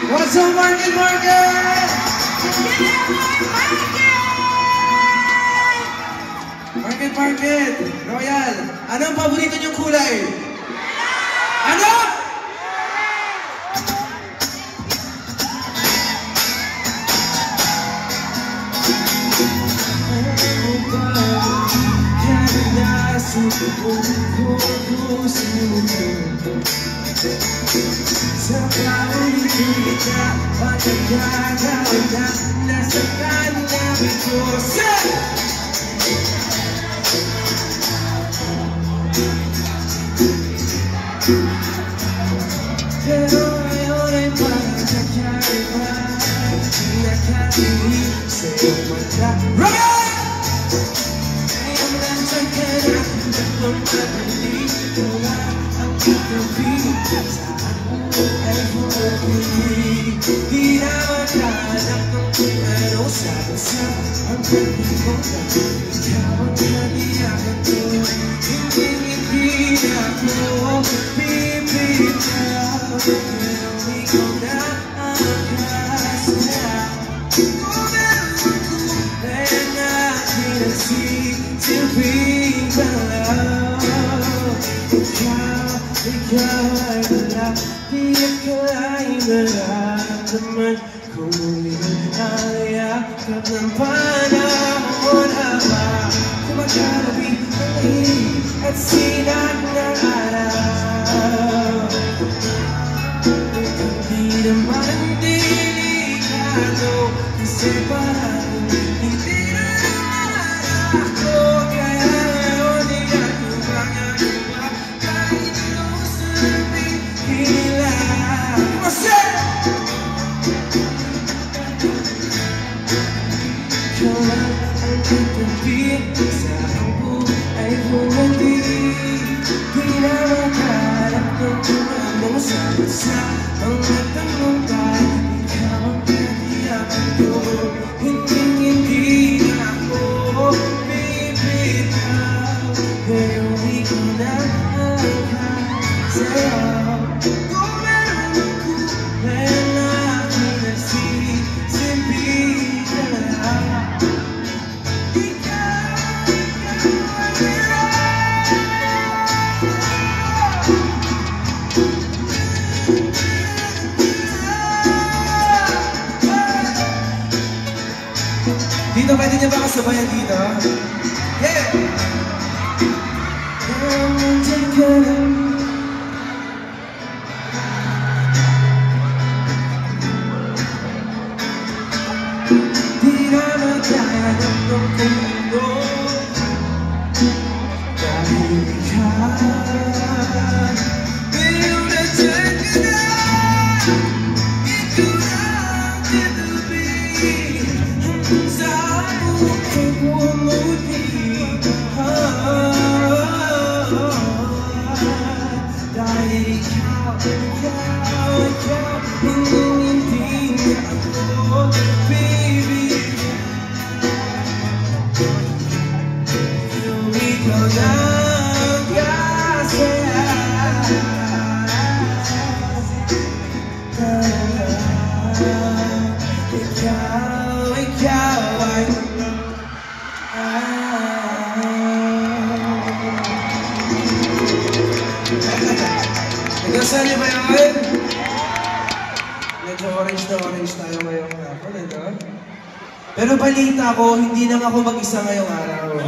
What's up, Market? Market! Royal! Anong paborito niyong kulay? Ano? Sa paulit-ulit na pagkakataon na nasa kanya ito. Pero ngayon ay pagkakaiba, nakatinig sa iyong mata. Ngayon nandiyan ka na, tatlong mabilis, gawa ang pagkabig sa ako ay buhay. Di na maghanap ng kung ano sa ang pagkakong kapag ikaw ang kaniyakan ko. Hindi na ako pipitaw, pero ikaw na ang kasaya. Kung meron ako ay natin ang silbing galaw. Ikaw ay wala, di akalain nararamdaman kung muling aliyakap ng panahon habang kumagalabi ang hihig at sinag ng araw. Hindi naman delikado kasi parang hindi na ako. Kaya ngayon iyan yung mga iba kahit ano sabihin nila. Ikaw lang ang katabi sa ang buhay kong hindi. Di na maghanap ng kung anong sagot sa mga tanong tayo. Ikaw ang katiyakan ko, hindi na ako bibitaw. Pero ikaw na ang kasayaw. Kung meron ako ay laki na sisilbi ka lang. Dito, pwede niya ba kasabayan dito? Yeah! Nandiyan ka lang. Di na maghanap ng kung ano. Dahil ikaw, pero nandiyan ka na. Ikaw na ang katabi. Sa bukay bumuti. Dahil ikaw, hindi na ako bibitaw. Ikaw na ang kasaya. Ikaw ay nagkasali ba yun? Medyo orange tayo ngayong hapon, ito. Pero balita ko, hindi lang ako mag-isa ngayong araw.